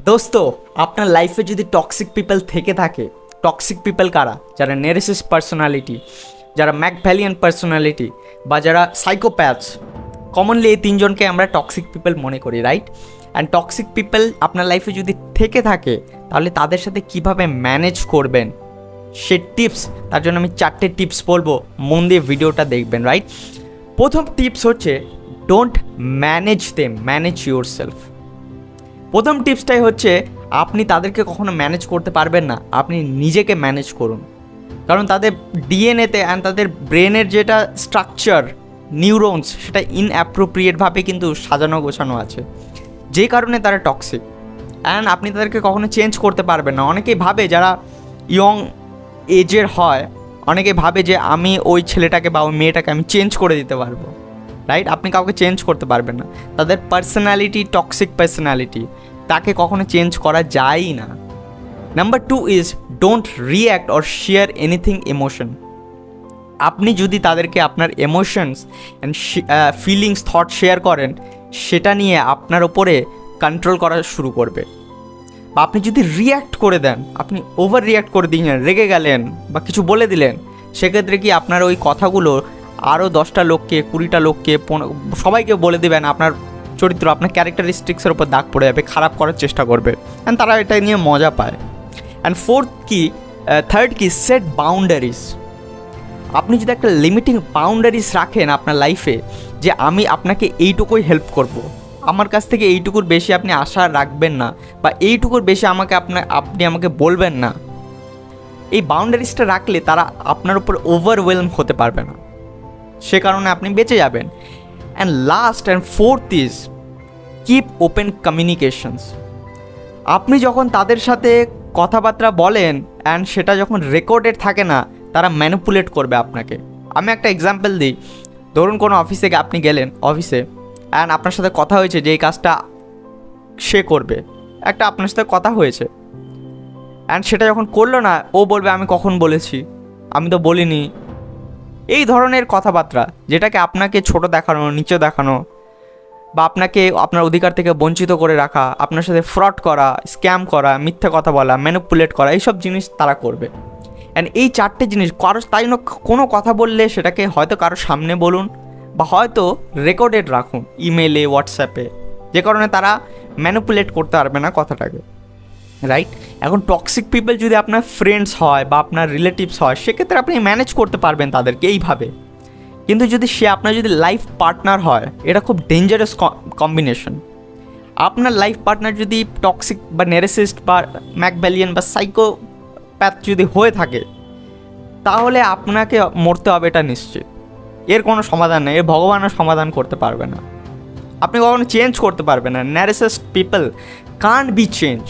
দোস্ত, আপনার লাইফে যদি টক্সিক পিপল থেকে থাকে, টক্সিক পিপল কারা? যারা নেরেসিস পার্সোনালিটি, যারা ম্যাকভ্যালিয়ান পার্সোনালিটি, বা যারা সাইকোপ্যাথস। কমনলি এই তিনজনকে আমরা টক্সিক পিপল মনে করি, রাইট? অ্যান্ড টক্সিক পিপল আপনার লাইফে যদি থেকে থাকে, তাহলে তাদের সাথে কিভাবে ম্যানেজ করবেন সে টিপস, তার জন্য আমি 4টে টিপস বলবো, মন দিয়ে ভিডিওটা দেখবেন, রাইট? প্রথম টিপস হচ্ছে don't manage them, manage your self. প্রথম টিপসটাই হচ্ছে আপনি তাদেরকে কখনো ম্যানেজ করতে পারবেন না, আপনি নিজেকে ম্যানেজ করুন। কারণ তাদের ডিএনএতে অ্যান্ড তাদের ব্রেনের যেটা স্ট্রাকচার, নিউরনস, সেটা ইনঅ্যাপ্রোপ্রিয়েটভাবে কিন্তু সাজানো গোছানো আছে, যে কারণে তারা টক্সিক। অ্যান্ড আপনি তাদেরকে কখনো চেঞ্জ করতে পারবেন না। অনেকেই ভাবে, যারা ইয়ং এজের হয়, অনেকে ভাবে যে আমি ওই ছেলেটাকে বা ওই মেয়েটাকে আমি চেঞ্জ করে দিতে পারবো, রাইট? আপনি কাউকে চেঞ্জ করতে পারবেন না। তাদের পার্সোনালিটি টক্সিক পার্সোনালিটি, তাকে কখনো চেঞ্জ করা যায়ই না। Number 2 is don't react or share anything emotion. আপনি যদি তাদেরকে আপনার এমোশনস অ্যান্ড ফিলিংস, থট শেয়ার করেন, সেটা নিয়ে আপনার ওপরে কন্ট্রোল করা শুরু করবে। বা আপনি যদি রিয়্যাক্ট করে দেন, আপনি ওভার রিয়্যাক্ট করে দিলেন, রেগে গেলেন বা কিছু বলে দিলেন, সেক্ষেত্রে কি আপনার ওই কথাগুলো আরও 10টা লোককে, 20টা লোককে, সবাইকে বলে দেবেন। আপনার চরিত্র, আপনার ক্যারেক্টারিস্টিক্সের উপর দাগ পড়ে যাবে, খারাপ করার চেষ্টা করবে, অ্যান্ড তারা এটা নিয়ে মজা পায়। অ্যান্ড থার্ড কি সেট বাউন্ডারিজ। আপনি যদি একটা লিমিটিং বাউন্ডারিজ রাখেন আপনার লাইফে, যে আমি আপনাকে এইটুকুই হেল্প করব, আমার কাছ থেকে এইটুকুর বেশি আপনি আশা রাখবেন না, বা এইটুকুর বেশি আপনি আমাকে বলবেন না, এই বাউন্ডারিজটা রাখলে তারা আপনার উপর ওভারওয়েলম হতে পারবে না, সে কারণে আপনি বেঁচে যাবেন। And last and fourth is keep open communications. আপনি যখন তাদের সাথে কথাবার্তা বলেন অ্যান্ড সেটা যখন রেকর্ডেড থাকে না, তারা ম্যানিপুলেট করবে আপনাকে। আমি একটা এক্সাম্পল দিই। ধরুন কোনো অফিসে আপনি গেলেন, অফিসে, অ্যান্ড আপনার সাথে কথা হয়েছে যে এই কাজটা সে করবে, একটা আপনার সাথে কথা হয়েছে, অ্যান্ড সেটা যখন করলো না, ও বলবে আমি কখন বলেছি, আমি তো বলিনি। এই ধরনের কথাবার্তা, যেটাকে আপনাকে ছোট দেখানো, নিচে দেখানো, বা আপনাকে আপনার অধিকার থেকে বঞ্চিত করে রাখা, আপনার সাথে ফ্রড করা, স্ক্যাম করা, মিথ্যে কথা বলা, ম্যানিপুলেট করা, এইসব জিনিস তারা করবে। অ্যান্ড এই 4টে জিনিস তাই জন্য কোনো কথা বললে সেটাকে হয়তো কারোর সামনে বলুন, বা হয়তো রেকর্ডেড রাখুন ইমেলে, হোয়াটসঅ্যাপে, যে কারণে তারা ম্যানিপুলেট করতে পারবে না কথাটাকে, রাইট? এখন টক্সিক পিপল যদি আপনার ফ্রেন্ডস হয় বা আপনার রিলেটিভস হয়, সেক্ষেত্রে আপনি ম্যানেজ করতে পারবেন তাদেরকে এইভাবে। কিন্তু যদি সে আপনার যদি লাইফ পার্টনার হয়, এটা খুব ডেঞ্জারাস কম্বিনেশন। আপনার লাইফ পার্টনার যদি টক্সিক বা নেরেসিস্ট বা ম্যাকভ্যালিয়ান বা সাইকোপ্যাথ যদি হয়ে থাকে, তাহলে আপনাকে মরতে হবে, এটা নিশ্চিত। এর কোনো সমাধান নেই, এর ভগবানও সমাধান করতে পারবে না, আপনি কখনো চেঞ্জ করতে পারবেন না। ন্যারেসিস্ট পিপল কান্ট বি চেঞ্জ।